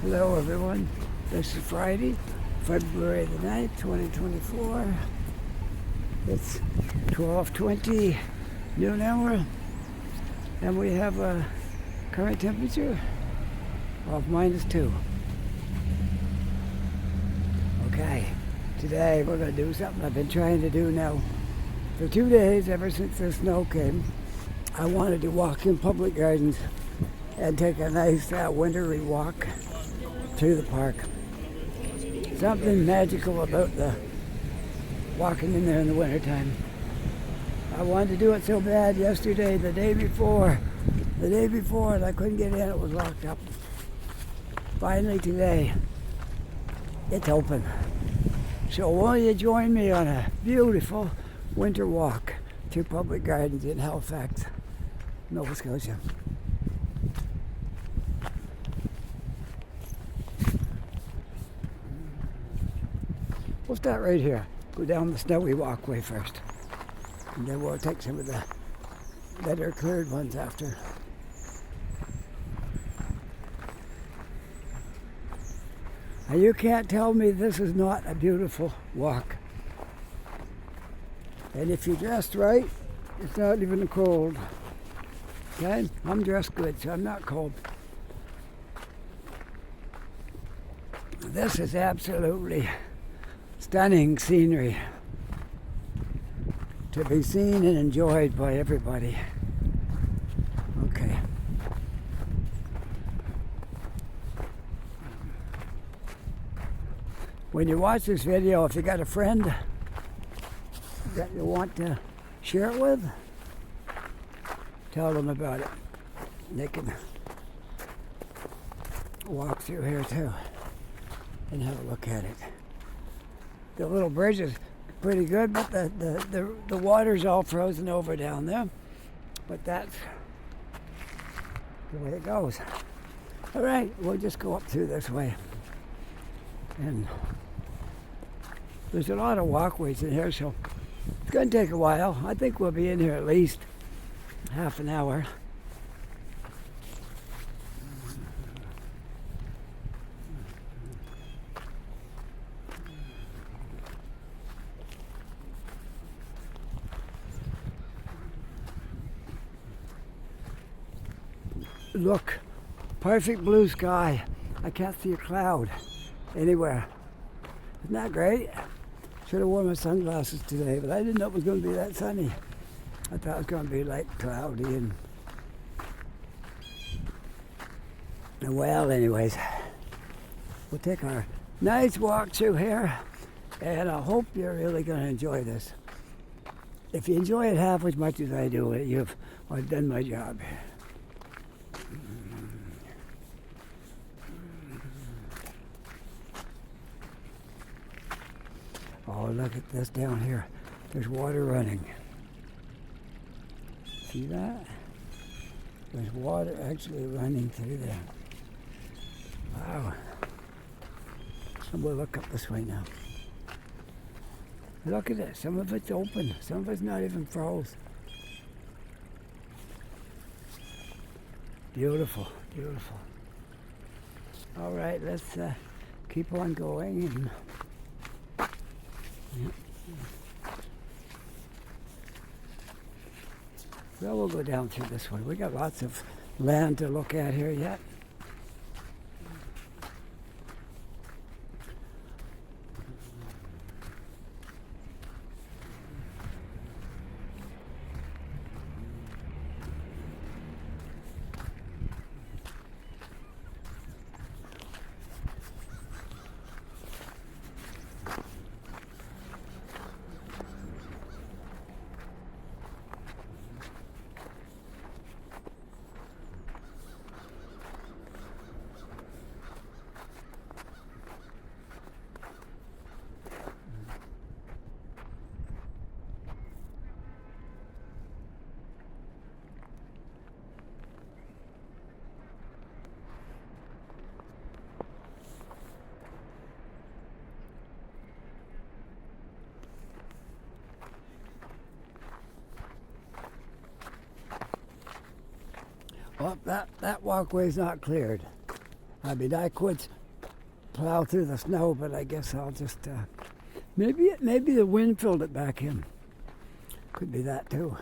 Hello everyone, this is Friday, February the 9th, 2024. It's 12:20 noon hour, and we have a current temperature of -2. Okay, today we're going to do something I've been trying to do now for 2 days ever since the snow came. I wanted to walk in public gardens and take a nice wintry walk through the park. Something magical about the walking in there in the wintertime. I wanted to do it so bad yesterday, the day before, and I couldn't get in, it was locked up. Finally today, it's open. So will you join me on a beautiful winter walk through public gardens in Halifax, Nova Scotia? We'll start right here. Go down the snowy walkway first. And then we'll take some of the better cleared ones after. Now you can't tell me this is not a beautiful walk. And if you're dressed right, it's not even cold. Okay? I'm dressed good, so I'm not cold. This is absolutely stunning scenery to be seen and enjoyed by everybody. Okay. When you watch this video, if you got a friend that you want to share it with, tell them about it. They can walk through here too and have a look at it. The little bridge is pretty good, but the water's all frozen over down there. But that's the way it goes. All right, we'll just go up through this way. And there's a lot of walkways in here, so it's going to take a while. I think we'll be in here at least half an hour. Look, perfect blue sky. I can't see a cloud anywhere. Isn't that great? Should have worn my sunglasses today, but I didn't know it was going to be that sunny. I thought it was going to be like cloudy and well, anyways, we'll take our nice walk through here, and I hope you're really going to enjoy this. If you enjoy it half as much as I do, I've done my job. Oh, look at this down here. There's water running. See that? There's water actually running through there. Wow. And we'll look up this way now. Look at it. Some of it's open. Some of it's not even froze. Beautiful, beautiful. All right, let's keep on going. And well, we'll go down through this one. We got lots of land to look at here yet. Well, that walkway's not cleared. I mean, I could plow through the snow, but I guess I'll just maybe the wind filled it back in. Could be that too.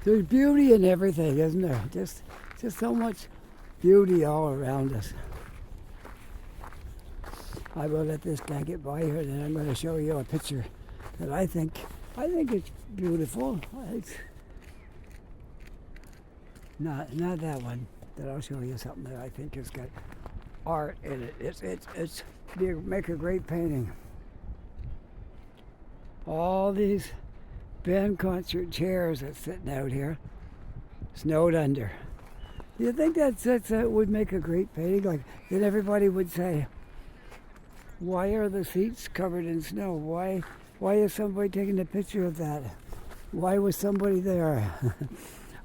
There's beauty in everything, isn't there? Just so much beauty all around us. I will let this guy get by here, then I'm going to show you a picture that I think it's beautiful. It's not that one. Then I'll show you something that I think has got art in it. It's make a great painting. All these band concert chairs that's sitting out here, snowed under. Do you think that would make a great painting? Like, then everybody would say, why are the seats covered in snow? Why is somebody taking a picture of that? Why was somebody there?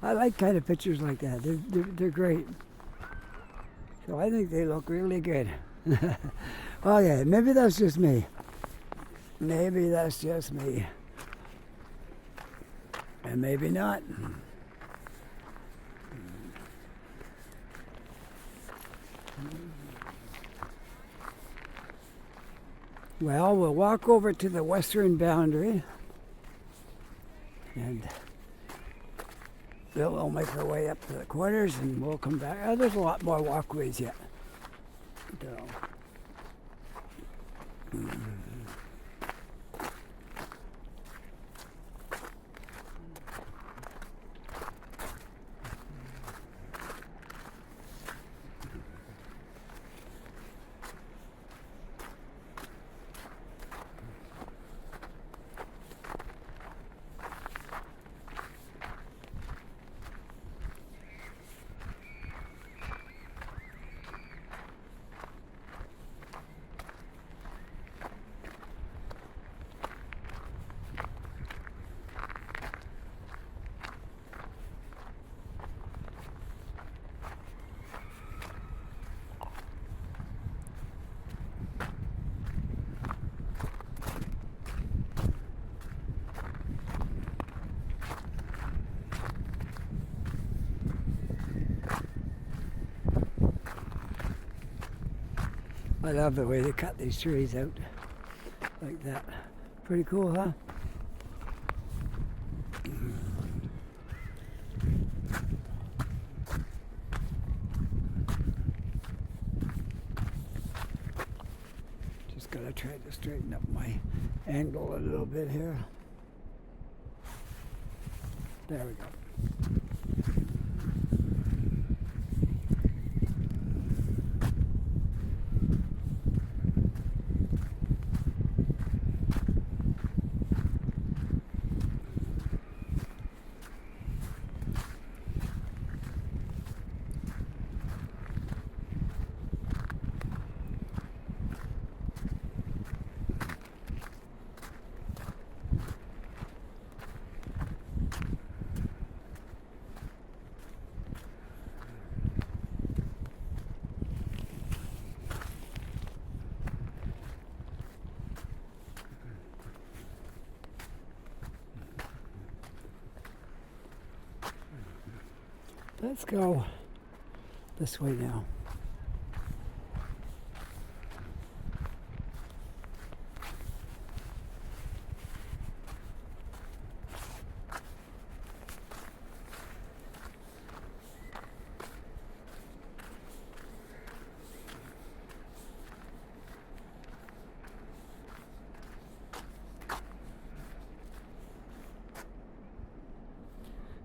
I like kind of pictures like that. They're great. So I think they look really good. Okay, maybe that's just me. Maybe that's just me. And maybe not. Well, we'll walk over to the western boundary and we'll make our way up to the quarters and we'll come back. There's a lot more walkways yet. So, I love the way they cut these trees out like that. Pretty cool, huh? Just gotta try to straighten up my angle a little bit here. There we go. Let's go this way now.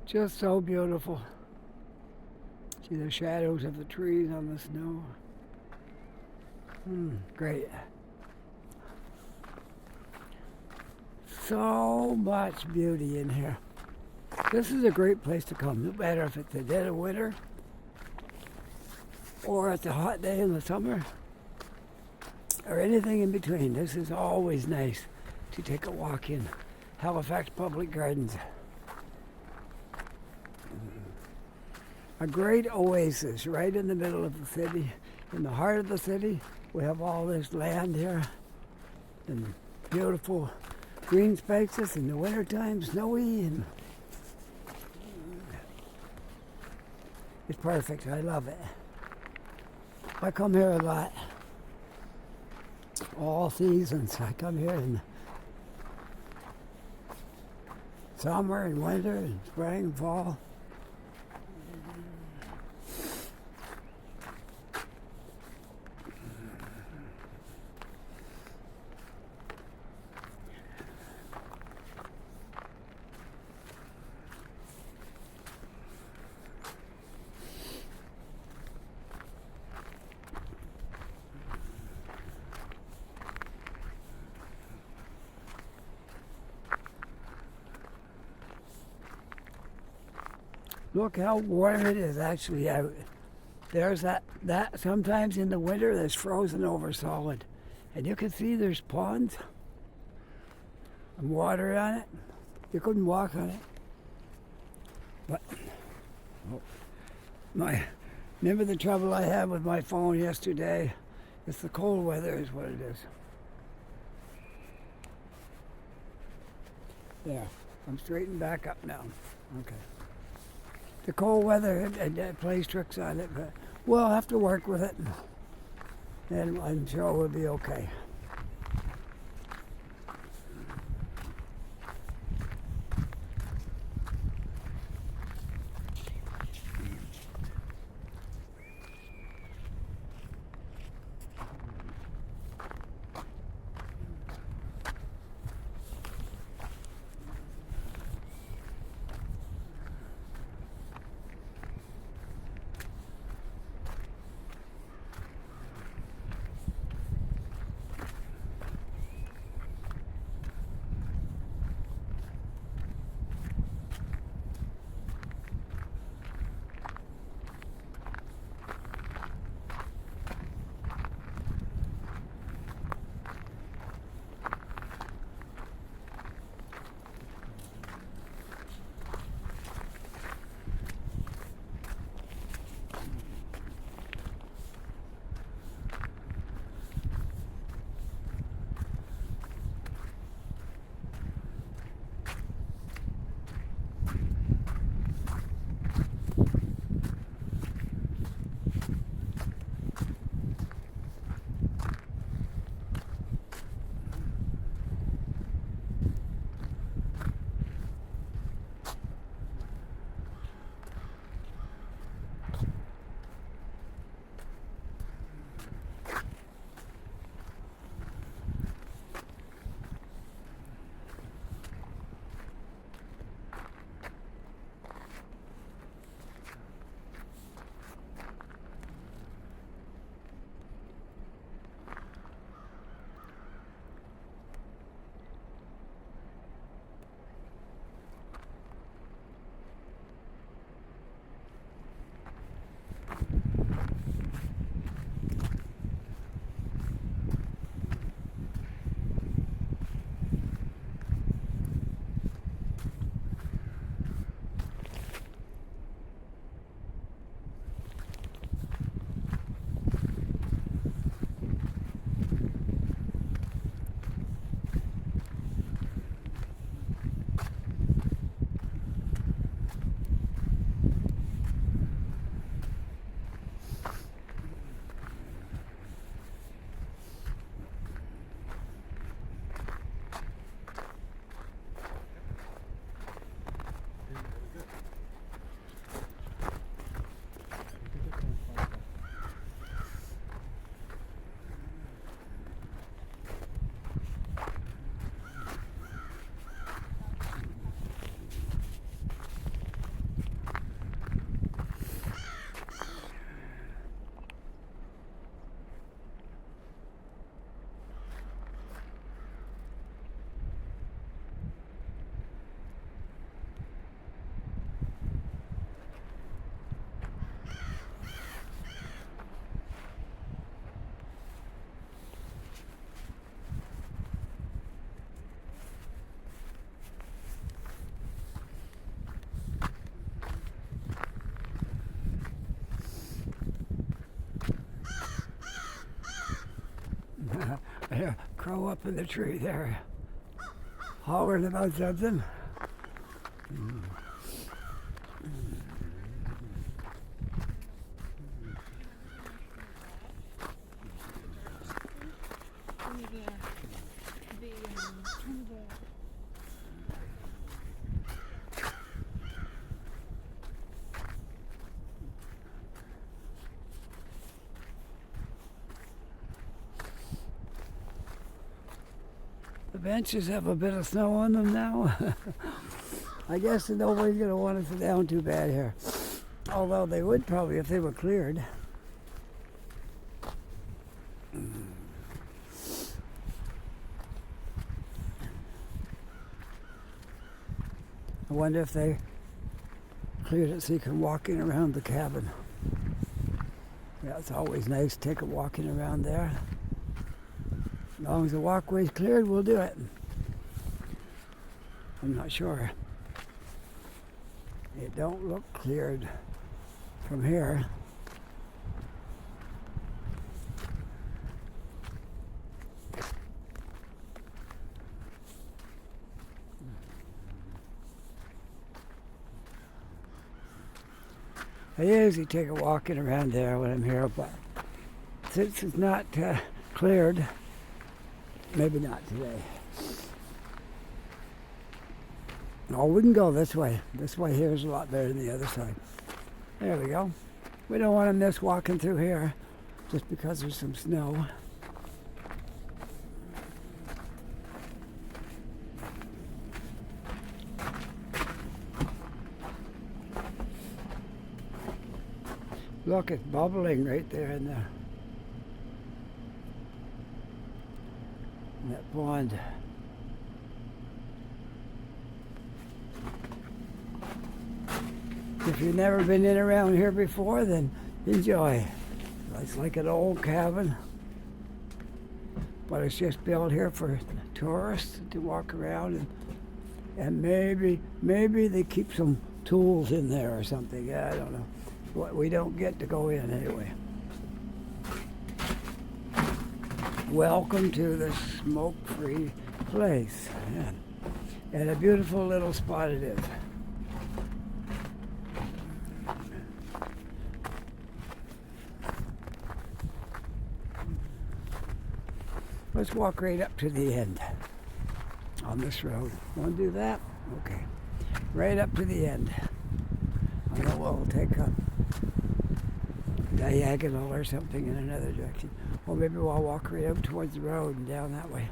Just so beautiful. See the shadows of the trees on the snow. Great. So much beauty in here. This is a great place to come, no matter if it's the dead of winter or it's a hot day in the summer or anything in between. This is always nice to take a walk in Halifax Public Gardens. A great oasis right in the middle of the city. In the heart of the city, we have all this land here and beautiful green spaces in the wintertime, snowy, and it's perfect. I love it. I come here a lot. All seasons. I come here in summer and winter and spring and fall. Look how warm it is actually out. There's that sometimes in the winter that's frozen over solid. And you can see there's ponds and water on it. You couldn't walk on it. But remember the trouble I had with my phone yesterday? It's the cold weather is what it is. There, I'm straightened back up now. Okay. The cold weather it plays tricks on it, but we'll have to work with it, and I'm sure we'll be okay. crow up in the tree there, hollering about something. The benches have a bit of snow on them now. I guess nobody's going to want to sit down too bad here. Although they would probably if they were cleared. I wonder if they cleared it so you can walk in around the cabin. Yeah, it's always nice to take a walking around there. As long as the walkway's cleared, we'll do it. I'm not sure. It don't look cleared from here. I usually take a walking around there when I'm here, but since it's not cleared, maybe not today. Oh, we can go this way. This way here is a lot better than the other side. There we go. We don't want to miss walking through here just because there's some snow. Look, it's bubbling right there in that pond. If you've never been in around here before, then enjoy. It's like an old cabin, but it's just built here for tourists to walk around, and maybe they keep some tools in there or something. I don't know. We don't get to go in anyway. Welcome to the smoke-free place. Yeah. And a beautiful little spot it is. Let's walk right up to the end on this road. Want to do that? Okay. Right up to the end. I know we'll take a diagonal or something in another direction. Or maybe we'll walk right up towards the road and down that way.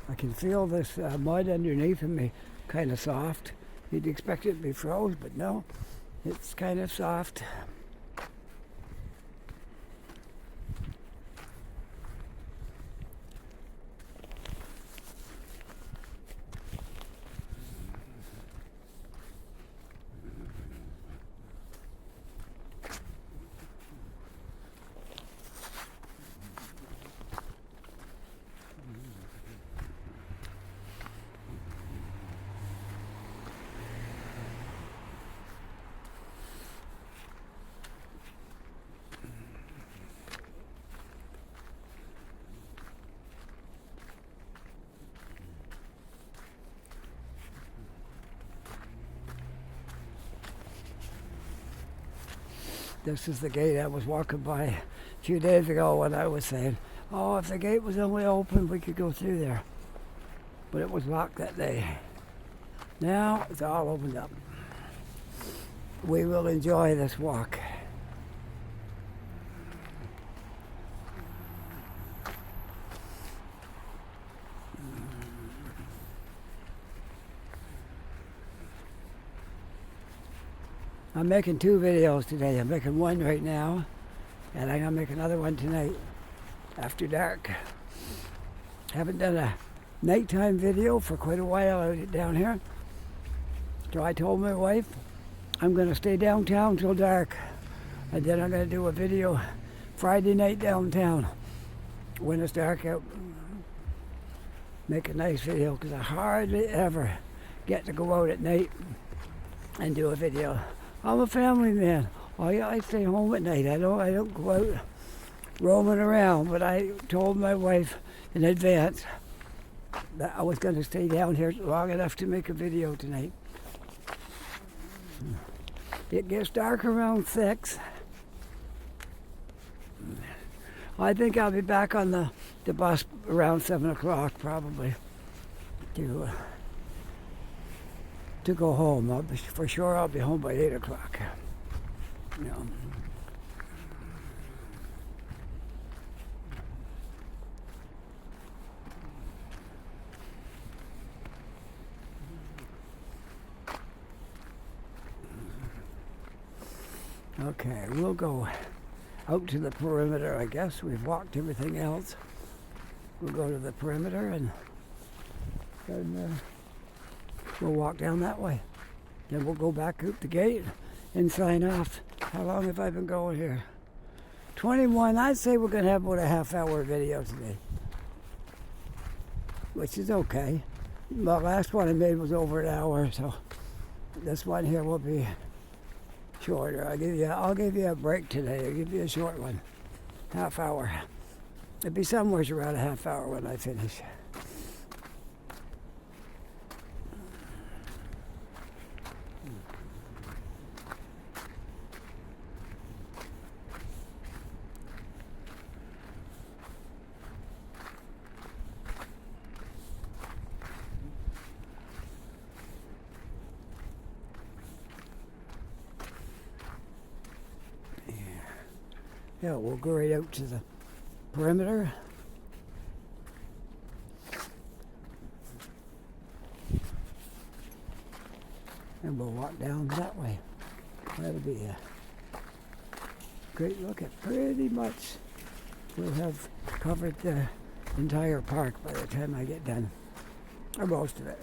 I can feel this mud underneath me, kind of soft. You'd expect it to be froze, but no, it's kind of soft. This is the gate I was walking by a few days ago when I was saying, oh, if the gate was only open, we could go through there. But it was locked that day. Now it's all opened up. We will enjoy this walk. I'm making 2 videos today. I'm making one right now, and I'm going to make another one tonight after dark. Haven't done a nighttime video for quite a while out down here, So I told my wife I'm going to stay downtown till dark. And then I'm going to do a video Friday night downtown when it's dark out. Make a nice video because I hardly ever get to go out at night and do a video. I'm a family man. I stay home at night. I don't go out roaming around. But I told my wife in advance that I was going to stay down here long enough to make a video tonight. It gets dark around 6. I think I'll be back on the bus around 7 o'clock probably to go home. For sure I'll be home by 8 o'clock. You know. Okay, we'll go out to the perimeter, I guess. We've walked everything else. We'll go to the perimeter and we'll walk down that way. Then we'll go back out the gate and sign off. How long have I been going here? 21. I'd say we're going to have about a half-hour video today, which is okay. The last one I made was over an hour, so this one here will be shorter. I'll give you a break today. I'll give you a short one, half hour. It'll be somewhere around a half hour when I finish. Yeah, we'll go right out to the perimeter. And we'll walk down that way. That'll be a great look at pretty much. We'll have covered the entire park by the time I get done. Or most of it.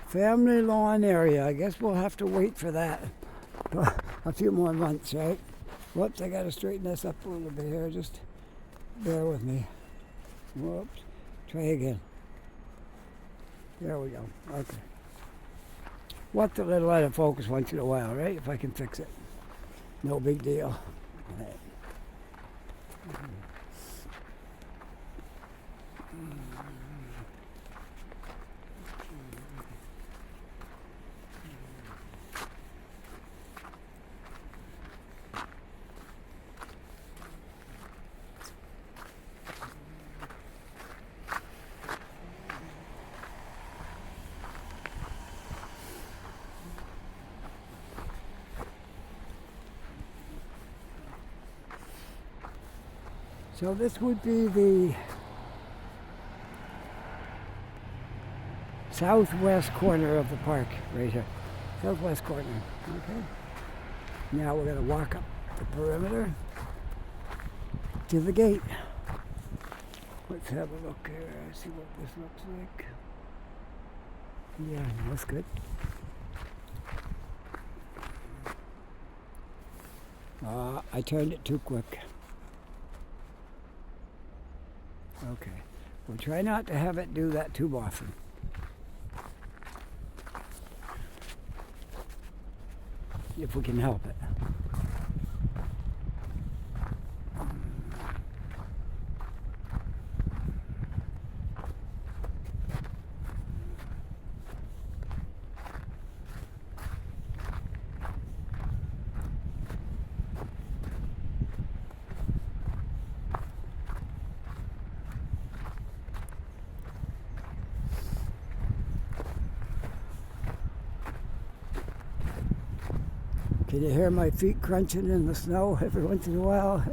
Family lawn area. I guess we'll have to wait for that a few more months, right? Whoops, I got to straighten this up a little bit here. Just bear with me. Whoops. Try again. There we go. Okay. What's a little out of focus once in a while, right? If I can fix it. No big deal. Right. So this would be the southwest corner of the park, right here. Southwest corner, okay? Now we're going to walk up the perimeter to the gate. Let's have a look here, see what this looks like. Yeah, that's good. I turned it too quick. Okay, we'll try not to have it do that too often. If we can help it. Can you hear my feet crunching in the snow every once in a while?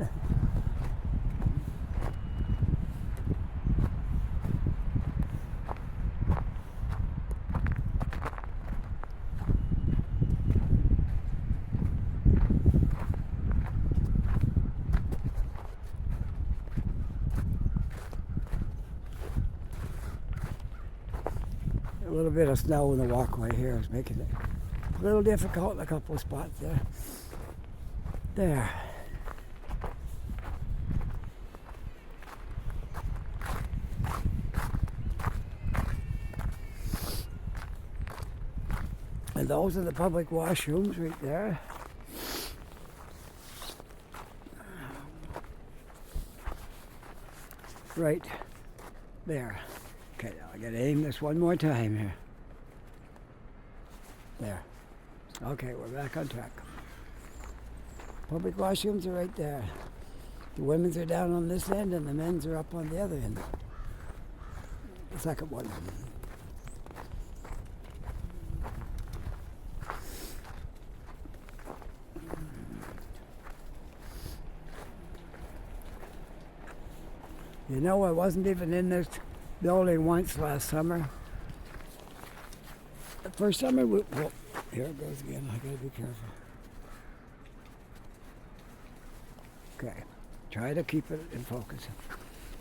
A little bit of snow in the walkway here is making it a little difficult in a couple of spots there. There. And those are the public washrooms right there. Right there. Okay, now I gotta aim this one more time here. There. Okay, we're back on track. Public washrooms are right there. The women's are down on this end and the men's are up on the other end. The second one. You know, I wasn't even in this building once last summer. The first summer, well, here it goes again. I gotta be careful. Okay, try to keep it in focus.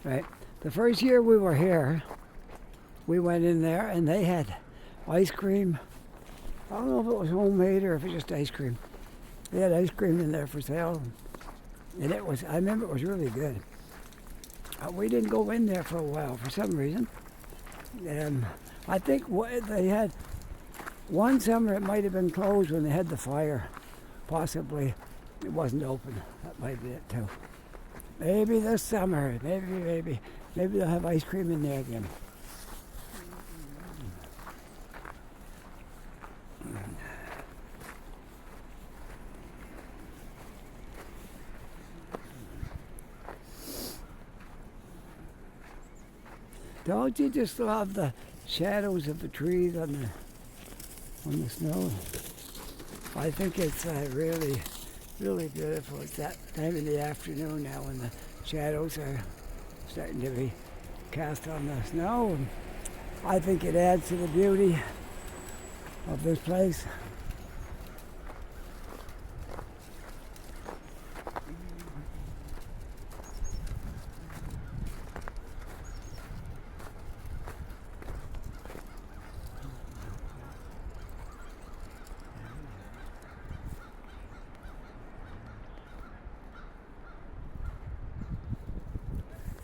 Right, the first year we were here, we went in there and they had ice cream. I don't know if it was homemade or if it was just ice cream. They had ice cream in there for sale, and it was. I remember it was really good. We didn't go in there for a while for some reason. And I think they had one summer it might have been closed when they had the fire. Possibly it wasn't open. That might be it too. Maybe this summer, maybe they'll have ice cream in there again. Don't you just love the shadows of the trees on the snow? I think it's really, really beautiful. It's that time in the afternoon now when the shadows are starting to be cast on the snow. And I think it adds to the beauty of this place.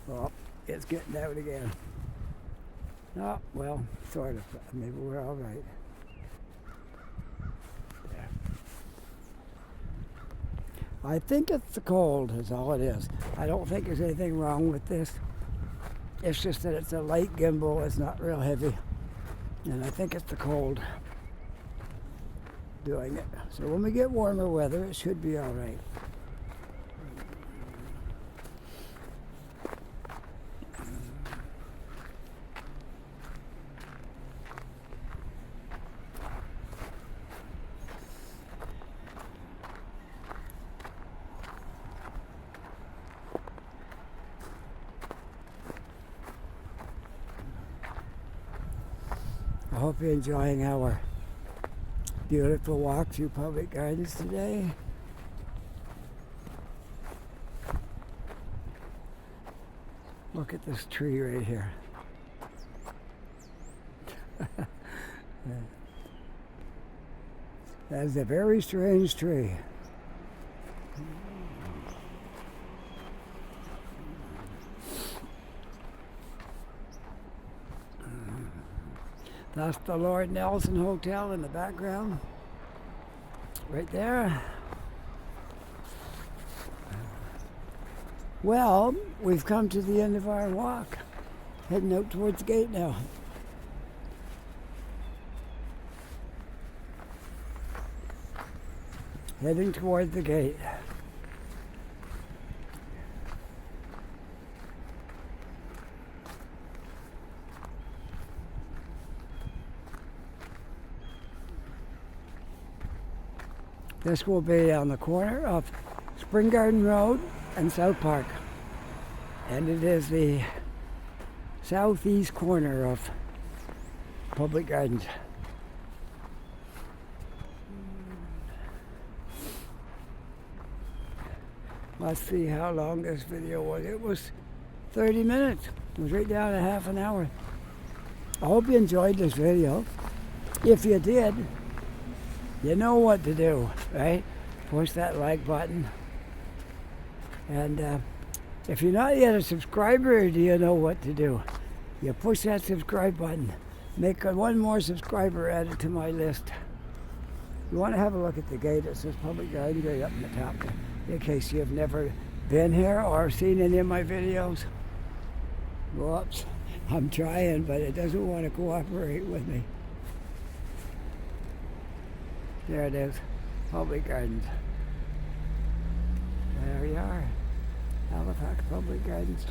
Oh, it's getting out again. Oh, well, sort of. Maybe we're all right. Yeah. I think it's the cold is all it is. I don't think there's anything wrong with this. It's just that it's a light gimbal. It's not real heavy. And I think it's the cold doing it. So when we get warmer weather, it should be all right. I hope you're enjoying our beautiful walk through public gardens today. Look at this tree right here. That is a very strange tree. That's the Lord Nelson Hotel in the background, right there. Well, we've come to the end of our walk, heading out towards the gate now. Heading toward the gate. This will be on the corner of Spring Garden Road and South Park. And it is the southeast corner of Public Gardens. Let's see how long this video was. It was 30 minutes. It was right down to half an hour. I hope you enjoyed this video. If you did, you know what to do, right? Push that like button. And if you're not yet a subscriber, do you know what to do? You push that subscribe button. Make one more subscriber added to my list. You want to have a look at the gate. It says Public Garden Gate up in the top, in case you've never been here or seen any of my videos. Whoops, I'm trying, but it doesn't want to cooperate with me. There it is, Public Gardens. There we are, Halifax Public Gardens.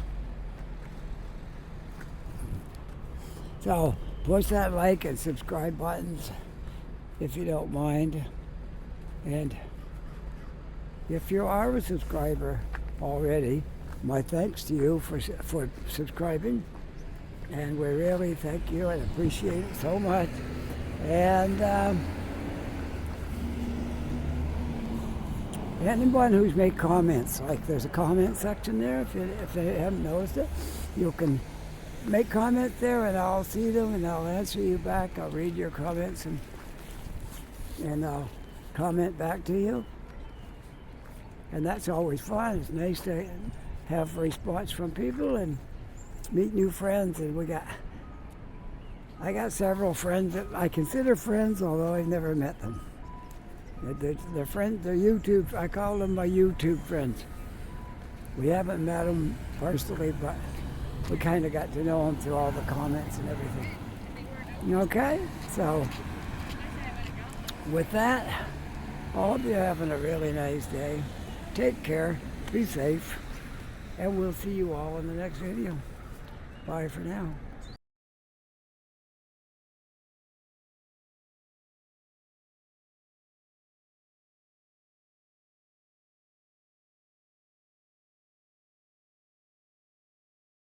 So push that like and subscribe buttons if you don't mind. And if you are a subscriber already, my thanks to you for subscribing. And we really thank you and appreciate it so much. And anyone who's made comments, like there's a comment section there, if they haven't noticed it, you can make comments there and I'll see them and I'll answer you back. I'll read your comments and I'll comment back to you. And that's always fun. It's nice to have a response from people and meet new friends. And I got several friends that I consider friends, although I've never met them. They're friends, they're YouTube, I call them my YouTube friends. We haven't met them personally, but we kind of got to know them through all the comments and everything. Okay, so with that, I hope you're having a really nice day. Take care, be safe, and we'll see you all in the next video. Bye for now.